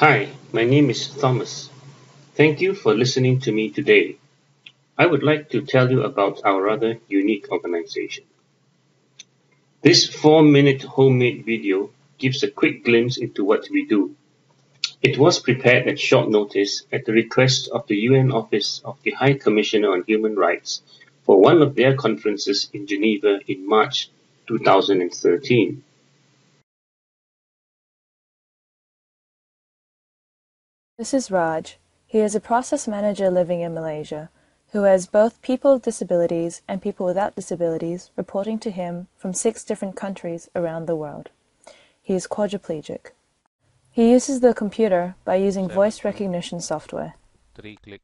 Hi, my name is Thomas. Thank you for listening to me today. I would like to tell you about our rather unique organization. This 4-minute homemade video gives a quick glimpse into what we do. It was prepared at short notice at the request of the UN Office of the High Commissioner on Human Rights for one of their conferences in Geneva in March 2013. This is Raj. He is a process manager living in Malaysia, who has both people with disabilities and people without disabilities reporting to him from 6 different countries around the world. He is quadriplegic. He uses the computer by using voice recognition software. 3-click.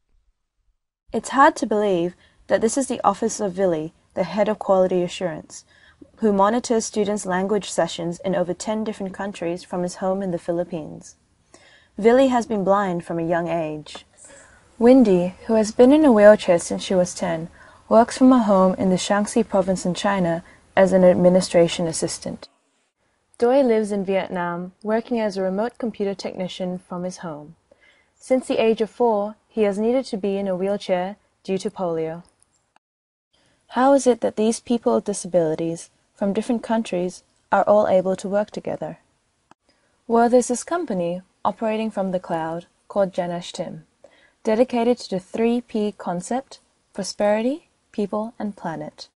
It's hard to believe that this is the office of Vili, the head of quality assurance, who monitors students' language sessions in over 10 different countries from his home in the Philippines. Vili has been blind from a young age. Wendy, who has been in a wheelchair since she was 10, works from a home in the Shaanxi province in China as an administration assistant. Doi lives in Vietnam, working as a remote computer technician from his home. Since the age of 4, he has needed to be in a wheelchair due to polio. How is it that these people with disabilities from different countries are all able to work together? Well, there's this company operating from the cloud called Genashtim, dedicated to the 3P concept: prosperity, people, and planet.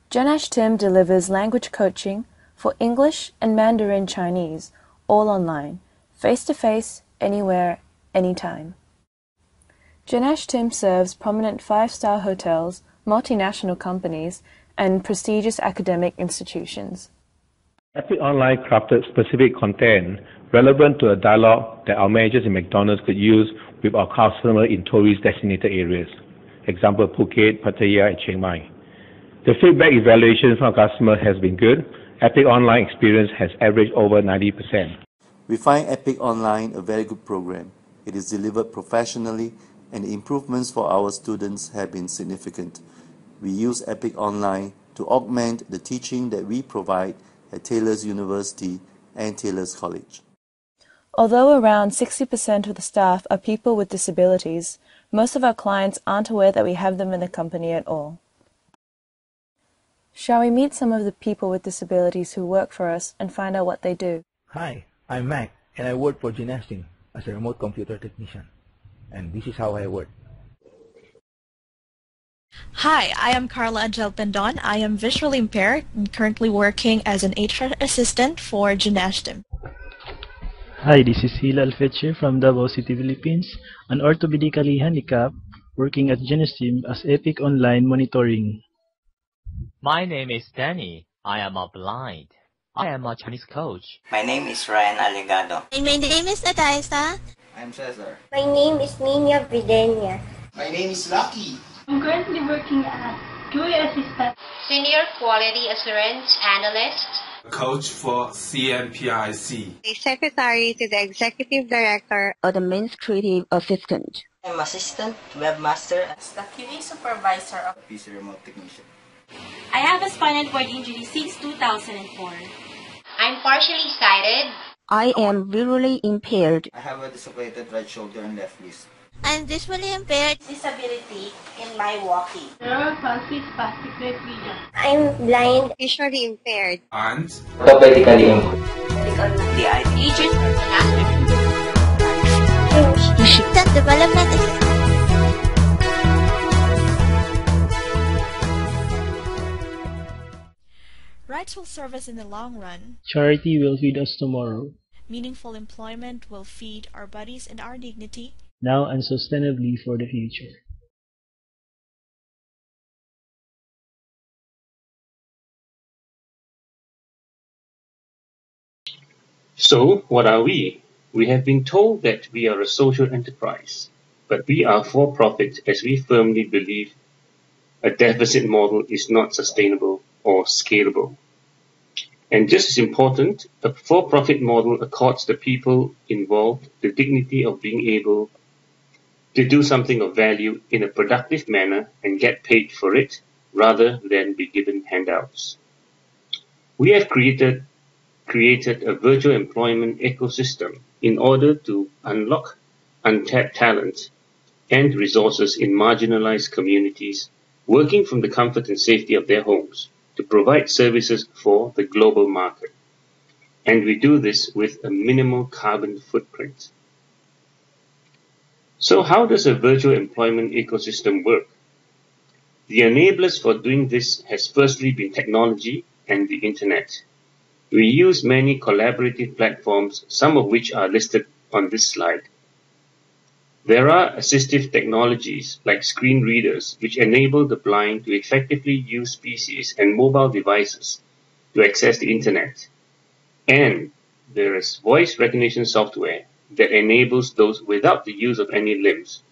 Genashtim delivers language coaching for English and Mandarin Chinese, all online, face-to-face, anywhere, anytime. Genashtim serves prominent 5-star hotels, multinational companies, and prestigious academic institutions. Epic Online crafted specific content relevant to a dialogue that our managers in McDonald's could use with our customers in tourist designated areas. Example, Phuket, Pattaya, and Chiang Mai. The feedback evaluation from our customers has been good. Epic Online experience has averaged over 90%. We find Epic Online a very good program. It is delivered professionally and the improvements for our students have been significant. We use Epic Online to augment the teaching that we provide at Taylor's University and Taylor's College. Although around 60% of the staff are people with disabilities, most of our clients aren't aware that we have them in the company at all. Shall we meet some of the people with disabilities who work for us and find out what they do? Hi, I'm Mac, and I work for Genashtim as a remote computer technician. And this is how I work. Hi, I am Carla Angel Pendon. I am visually impaired and currently working as an HR assistant for Genashtim. Hi, this is Hilal Fetcher from Davao City, Philippines, an orthopedically handicapped working at Genashtim as Epic Online Monitoring. My name is Danny. I am a blind. I am a Chinese coach. My name is Ryan Alegado. My name is Adaisa. I'm Cesar. My name is Nina Videnia. My name is Lucky. I'm currently working as QA assistant, Senior Quality Assurance Analyst, coach for CNPIC, a secretary to the executive director, administrative assistant. I'm assistant webmaster, the QA supervisor of PC remote technician. I have a spinal cord injury since 2004. I'm partially sighted. I am visually impaired. I have a dislocated right shoulder and left wrist. I'm visually impaired. Disability in my walking. Cerebral palsy, spastic quadriplegia. I'm blind. Visually impaired. And orthopedically impaired. The agent for Genashtim development is Rights will serve us in the long run. Charity will feed us tomorrow. Meaningful employment will feed our bodies and our dignity, now and sustainably for the future. So, what are we? We have been told that we are a social enterprise, but we are for-profit as we firmly believe a deficit model is not sustainable or scalable. And just as important, a for-profit model accords the people involved the dignity of being able to do something of value in a productive manner and get paid for it rather than be given handouts. We have created created a virtual employment ecosystem in order to unlock untapped talent and resources in marginalized communities, working from the comfort and safety of their homes to provide services for the global market. And we do this with a minimal carbon footprint. So how does a virtual employment ecosystem work? The enablers for doing this has firstly been technology and the internet. We use many collaborative platforms, some of which are listed on this slide. There are assistive technologies like screen readers which enable the blind to effectively use PCs and mobile devices to access the internet. And there is voice recognition software that enables those without the use of any limbs.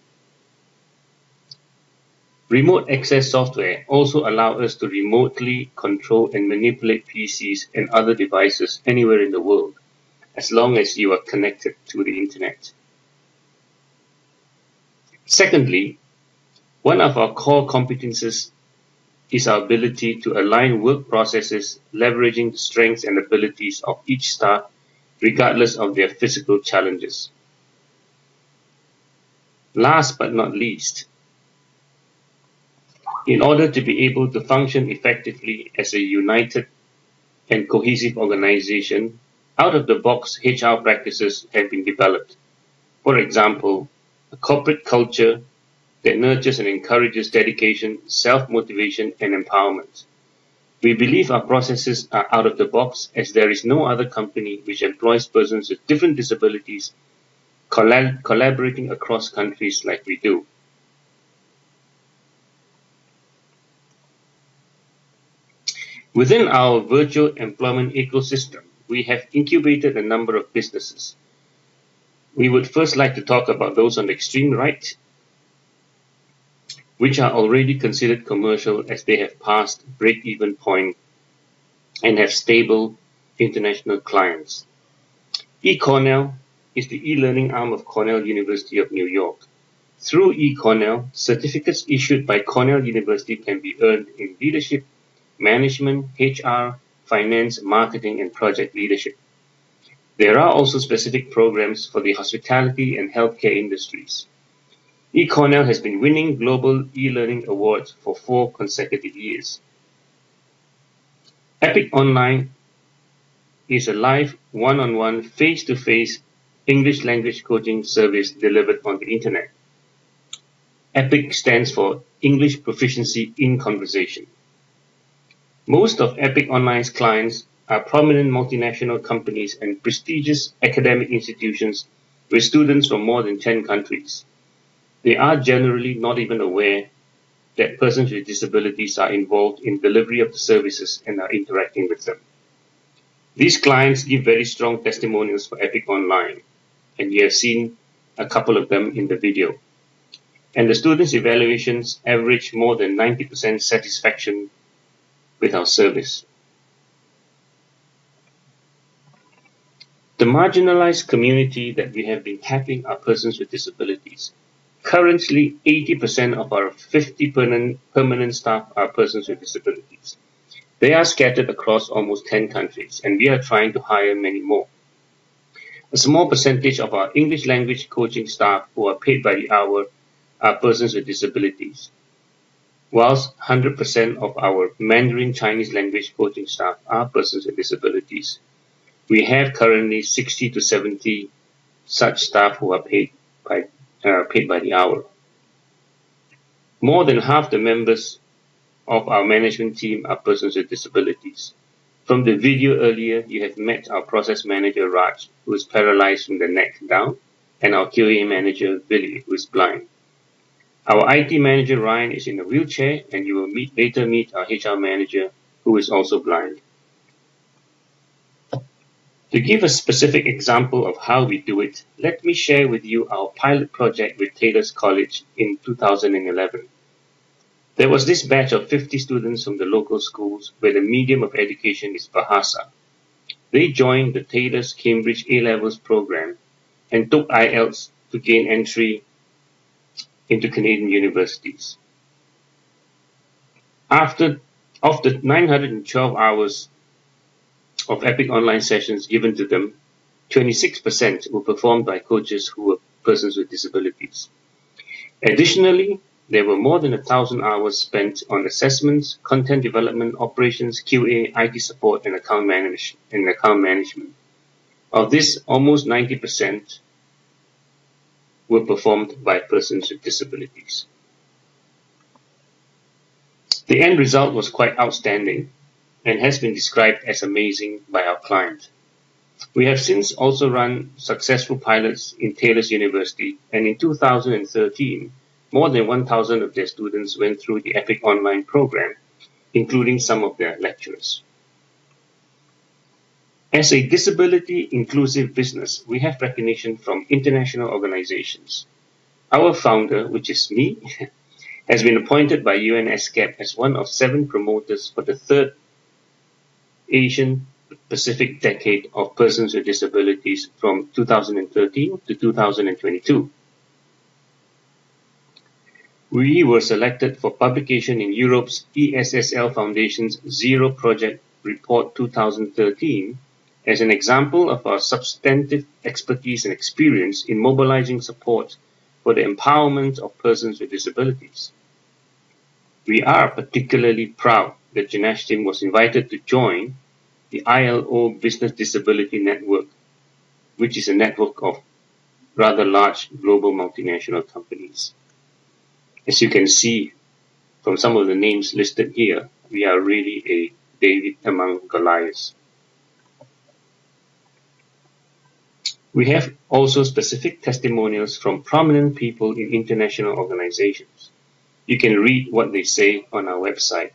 Remote access software also allows us to remotely control and manipulate PCs and other devices anywhere in the world, as long as you are connected to the internet. Secondly, one of our core competences is our ability to align work processes leveraging the strengths and abilities of each staff regardless of their physical challenges. Last but not least, in order to be able to function effectively as a united and cohesive organization, out-of-the-box HR practices have been developed. For example, a corporate culture that nurtures and encourages dedication, self-motivation, and empowerment. We believe our processes are out of the box as there is no other company which employs persons with different disabilities collaborating across countries like we do. Within our virtual employment ecosystem, we have incubated a number of businesses. We would first like to talk about those on the extreme right, which are already considered commercial as they have passed break-even point and have stable international clients. eCornell is the e-learning arm of Cornell University of New York. Through eCornell, certificates issued by Cornell University can be earned in leadership, management, HR, finance, marketing, and project leadership. There are also specific programs for the hospitality and healthcare industries. eCornell has been winning global e-learning awards for 4 consecutive years. Epic Online is a live, one-on-one, face-to-face English language coaching service delivered on the internet. EPIC stands for English Proficiency in Conversation. Most of EPIC Online's clients are prominent multinational companies and prestigious academic institutions with students from more than 10 countries. They are generally not even aware that persons with disabilities are involved in delivery of the services and are interacting with them. These clients give very strong testimonials for EPIC Online, and you have seen a couple of them in the video. And the students' evaluations average more than 90% satisfaction with our service. The marginalized community that we have been tapping are persons with disabilities. Currently, 80% of our 50 permanent staff are persons with disabilities. They are scattered across almost 10 countries, and we are trying to hire many more. A small percentage of our English language coaching staff who are paid by the hour are persons with disabilities, whilst 100% of our Mandarin Chinese language coaching staff are persons with disabilities. We have currently 60 to 70 such staff who are paid by the hour. More than half the members of our management team are persons with disabilities. From the video earlier, you have met our process manager Raj, who is paralyzed from the neck down, and our QA manager Billy, who is blind. Our IT manager Ryan is in a wheelchair, and you will later meet our HR manager, who is also blind. To give a specific example of how we do it, let me share with you our pilot project with Taylor's College in 2011. There was this batch of 50 students from the local schools where the medium of education is Bahasa. They joined the Taylor's Cambridge A-Levels program and took IELTS to gain entry into Canadian universities. Of the 912 hours of Epic Online sessions given to them, 26% were performed by coaches who were persons with disabilities. Additionally, there were more than 1,000 hours spent on assessments, content development, operations, QA, IT support, and account management. Of this, almost 90% were performed by persons with disabilities. The end result was quite outstanding and has been described as amazing by our client. We have since also run successful pilots in Taylor's University, and in 2013, more than 1,000 of their students went through the Epic Online program, including some of their lecturers. As a disability-inclusive business, we have recognition from international organizations. Our founder, which is me, has been appointed by UNSCAP as one of 7 promoters for the 3rd Asian Pacific Decade of Persons with Disabilities from 2013 to 2022. We were selected for publication in Europe's ESSL Foundation's Zero Project Report 2013 as an example of our substantive expertise and experience in mobilizing support for the empowerment of persons with disabilities. We are particularly proud that Genashtim was invited to join the ILO Business Disability Network, which is a network of rather large global multinational companies. As you can see from some of the names listed here, we are really a David among Goliaths. We have also specific testimonials from prominent people in international organizations. You can read what they say on our website.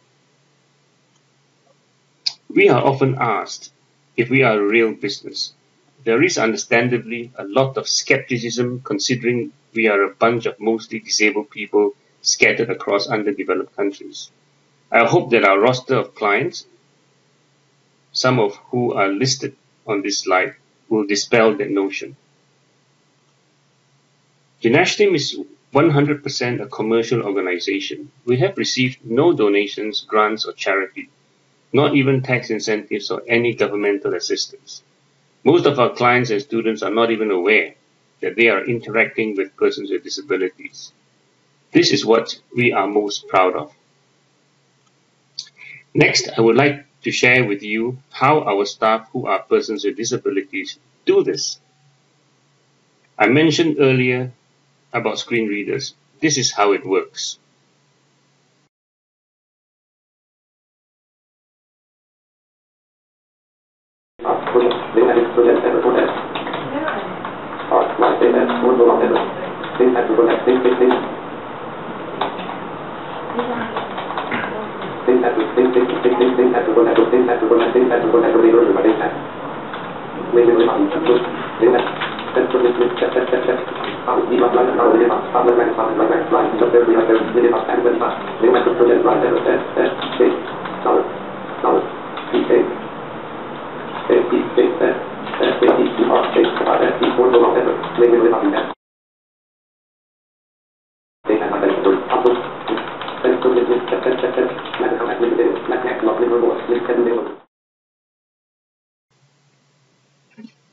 We are often asked if we are a real business. There is understandably a lot of skepticism considering we are a bunch of mostly disabled people scattered across underdeveloped countries. I hope that our roster of clients, some of who are listed on this slide, will dispel that notion. Genashtim is 100% a commercial organization. We have received no donations, grants, or charity, not even tax incentives or any governmental assistance. Most of our clients and students are not even aware that they are interacting with persons with disabilities. This is what we are most proud of. Next, I would like to share with you how our staff who are persons with disabilities do this. I mentioned earlier about screen readers. This is how it works.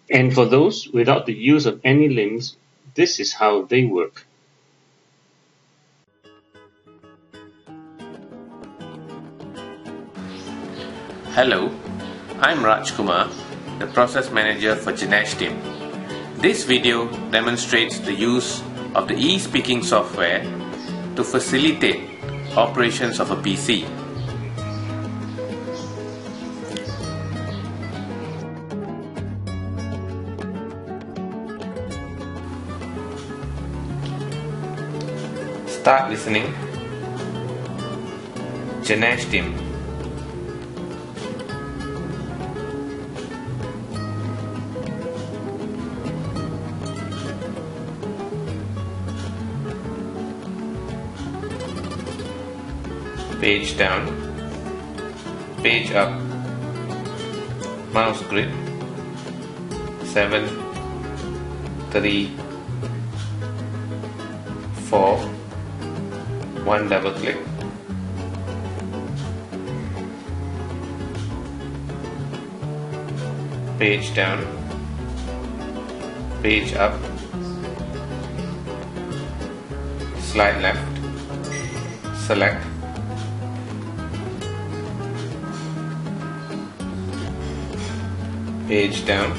And for those without the use of any limbs, this is how they work. Hello, I'm Raj Kumar, the Process Manager for Genashtim. This video demonstrates the use of the e-speaking software to facilitate operations of a PC. Start listening. Genashtim. Page down, page up, mouse grid, 7, 3, 4, 1 double click. page down, page up, slide left, select, page down,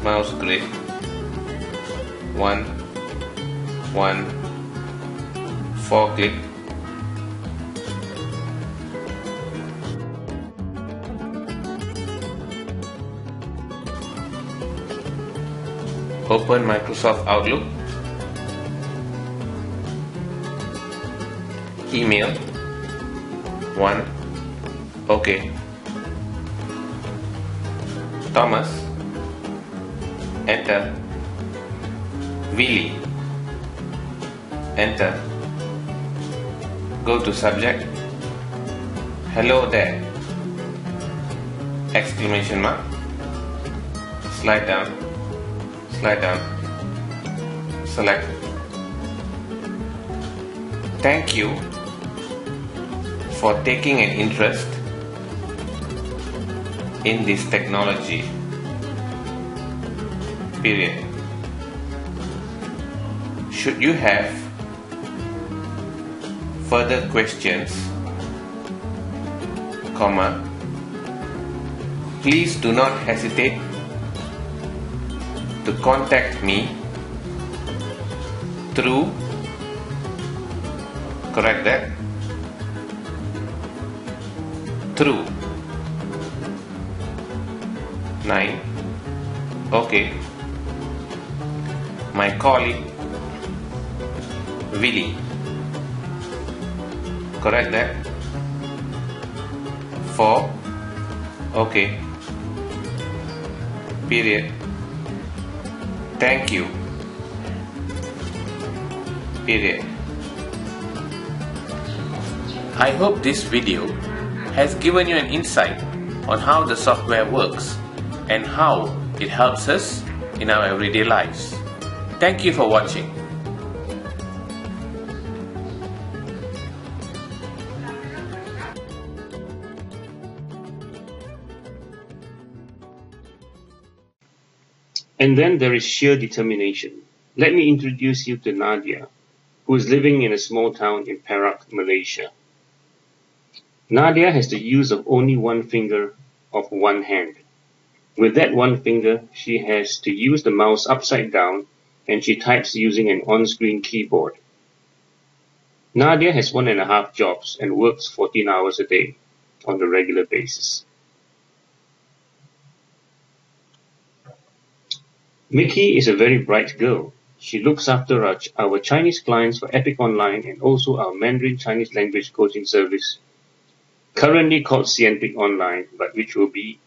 mouse grid, 1, 1, 4 click, open Microsoft Outlook, email, 1, OK, Thomas, enter, Willie, enter, go to subject, hello there, exclamation mark, slide down, select, thank you for taking an interest in this technology, period. Should you have further questions, comma, please do not hesitate to contact me through, correct that, through 9, OK, my colleague Willie, correct that, 4, OK, period, thank you, period. I hope this video has given you an insight on how the software works and how it helps us in our everyday lives. Thank you for watching. And then there is sheer determination. Let me introduce you to Nadia, who is living in a small town in Perak, Malaysia. Nadia has the use of only one finger of one hand. With that one finger, she has to use the mouse upside down, and she types using an on-screen keyboard. Nadia has 1.5 jobs and works 14 hours a day on a regular basis. Mickey is a very bright girl. She looks after our Chinese clients for Epic Online and also our Mandarin Chinese language coaching service, currently called CNPIC Online, but which will be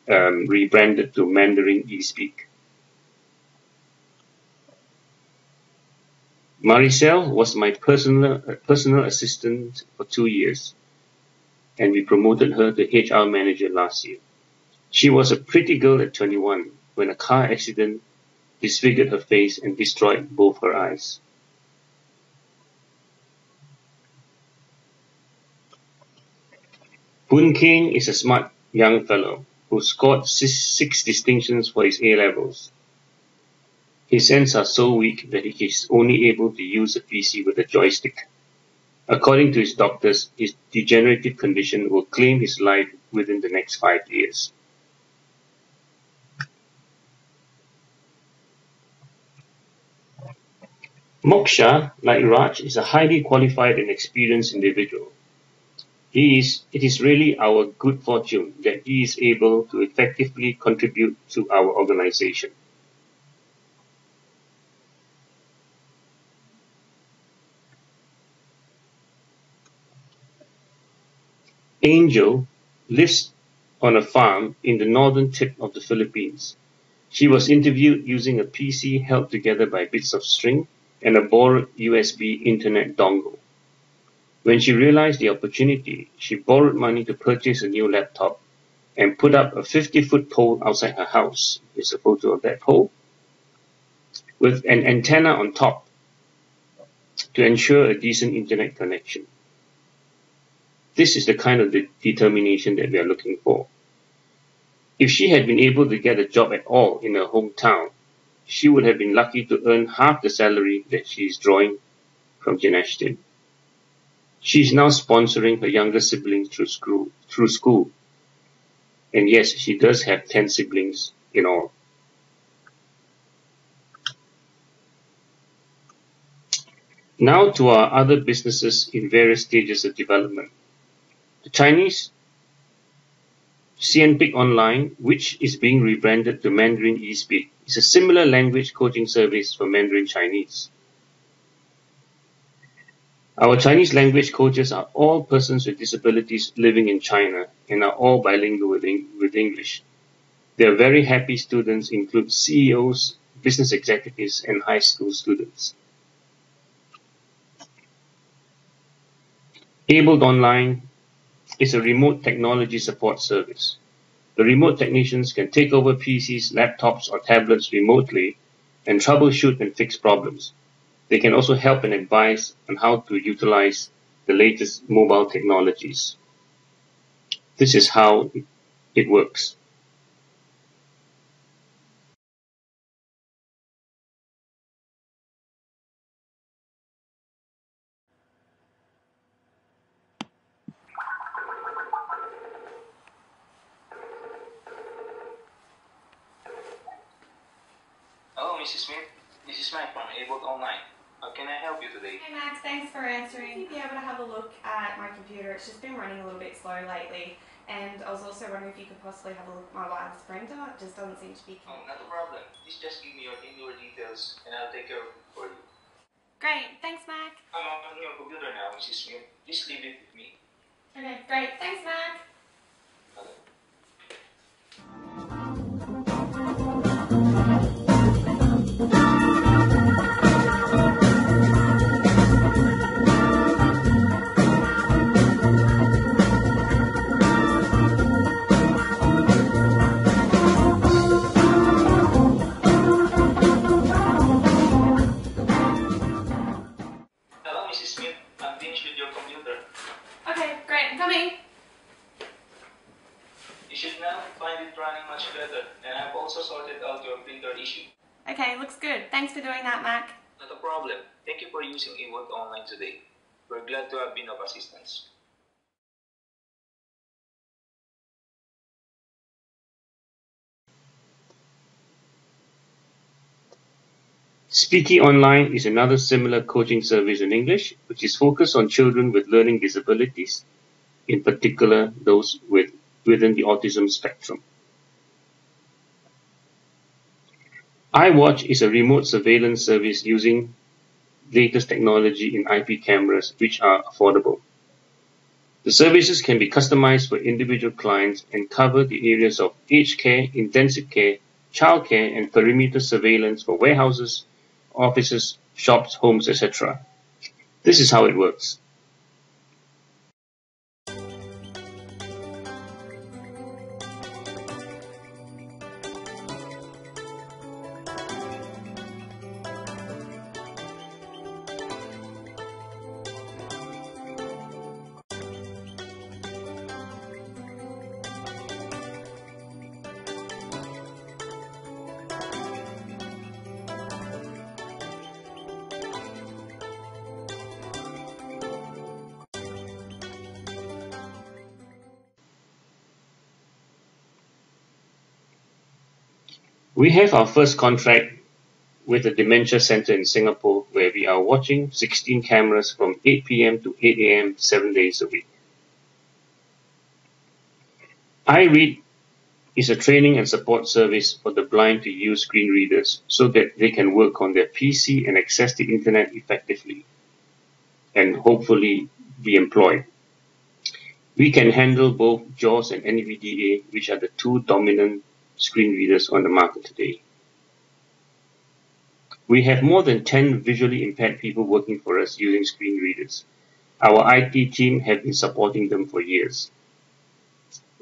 rebranded to Mandarin eSpeak. Maricel was my personal assistant for 2 years, and we promoted her to HR manager last year. She was a pretty girl at 21 when a car accident disfigured her face and destroyed both her eyes. Boon Kane is a smart young fellow who scored 6 distinctions for his A-levels. His hands are so weak that he is only able to use a PC with a joystick. According to his doctors, his degenerative condition will claim his life within the next 5 years. Moksha, like Raj, is a highly qualified and experienced individual. It is really our good fortune that he is able to effectively contribute to our organization. Angel lives on a farm in the northern tip of the Philippines. She was interviewed using a PC held together by bits of string and a borrowed USB internet dongle. When she realized the opportunity, she borrowed money to purchase a new laptop and put up a 50-foot pole outside her house. Here's a photo of that pole, with an antenna on top to ensure a decent internet connection. This is the kind of determination that we are looking for. If she had been able to get a job at all in her hometown, she would have been lucky to earn half the salary that she is drawing from Genashtim. She is now sponsoring her younger siblings through school. And yes, she does have 10 siblings in all. Now to our other businesses in various stages of development. The Chinese CNPIC Online, which is being rebranded to Mandarin eSpeak, is a similar language coaching service for Mandarin Chinese. Our Chinese language coaches are all persons with disabilities living in China and are all bilingual with English. Their very happy students include CEOs, business executives, and high school students. Abled Online is a remote technology support service. The remote technicians can take over PCs, laptops, or tablets remotely and troubleshoot and fix problems. They can also help and advise on how to utilize the latest mobile technologies. This is how it works. Hello, Mrs. Smith. This is Mike from Abled Online. How can I help you today? Hey Max, thanks for answering. You'd be able to have a look at my computer. It's just been running a little bit slow lately. And I was also wondering if you could possibly have a look at my wife's printer. It just doesn't seem to be Oh, not a problem. Please just give me your in-door details and I'll take care of it for you. Great, thanks Mac. I'm on your computer now, Mrs. Smith. Please leave it with me. Okay, great. Thanks Mac. Hello, Mrs. Smith. I'm finished with your computer. Okay, great. I'm coming. You should now find it running much better, and I've also sorted out your printer issue. Okay, looks good. Thanks for doing that, Mac. Not a problem. Thank you for using Abled Online today. We're glad to have been of assistance. Speaking Online is another similar coaching service in English, which is focused on children with learning disabilities, in particular those within the autism spectrum. iWatch is a remote surveillance service using latest technology in IP cameras, which are affordable. The services can be customized for individual clients and cover the areas of aged care, intensive care, childcare, and perimeter surveillance for warehouses, offices, shops, homes, etc. This is how it works. We have our first contract with the Dementia Center in Singapore, where we are watching 16 cameras from 8 p.m. to 8 a.m. 7 days a week. iRead is a training and support service for the blind to use screen readers so that they can work on their PC and access the internet effectively and hopefully be employed. We can handle both JAWS and NVDA, which are the two dominant screen readers on the market today. We have more than 10 visually impaired people working for us using screen readers. Our IT team have been supporting them for years.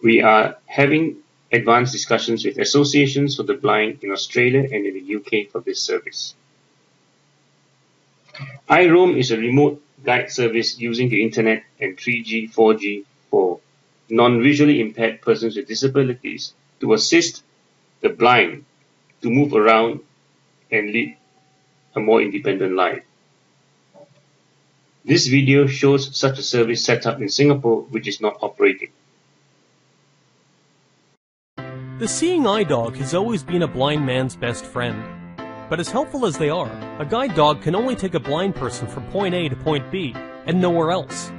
We are having advanced discussions with associations for the blind in Australia and in the UK for this service. iRoam is a remote guide service using the internet and 3G, 4G for non-visually impaired persons with disabilities to assist the blind to move around and lead a more independent life. This video shows such a service set up in Singapore which is not operating. The seeing eye dog has always been a blind man's best friend. But as helpful as they are, a guide dog can only take a blind person from point A to point B and nowhere else.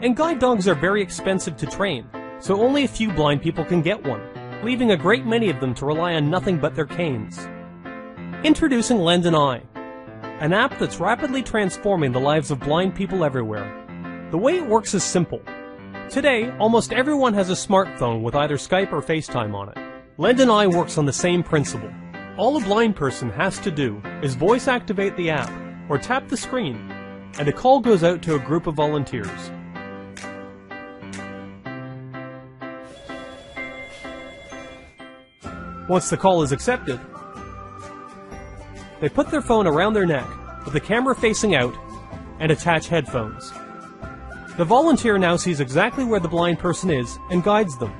And guide dogs are very expensive to train, so only a few blind people can get one, leaving a great many of them to rely on nothing but their canes. Introducing Lend an Eye, an app that's rapidly transforming the lives of blind people everywhere. The way it works is simple. Today, almost everyone has a smartphone with either Skype or FaceTime on it. Lend an Eye works on the same principle. All a blind person has to do is voice activate the app or tap the screen, and a call goes out to a group of volunteers. Once the call is accepted, they put their phone around their neck with the camera facing out and attach headphones. The volunteer now sees exactly where the blind person is and guides them,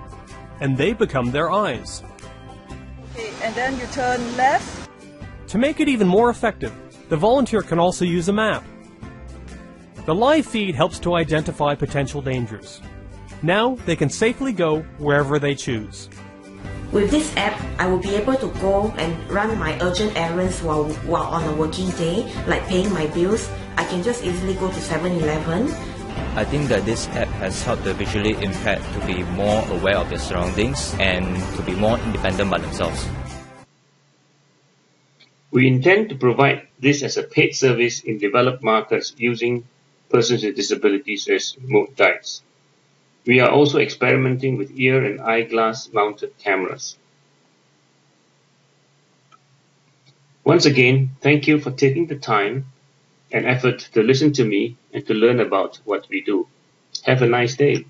and they become their eyes. And then you turn left. To make it even more effective, the volunteer can also use a map. The live feed helps to identify potential dangers. Now they can safely go wherever they choose. With this app, I will be able to go and run my urgent errands while on a working day, like paying my bills. I can just easily go to 7-Eleven. I think that this app has helped the visually impaired to be more aware of their surroundings and to be more independent by themselves. We intend to provide this as a paid service in developed markets using persons with disabilities as remote guides. We are also experimenting with ear and eyeglass mounted cameras. Once again, thank you for taking the time and effort to listen to me and to learn about what we do. Have a nice day.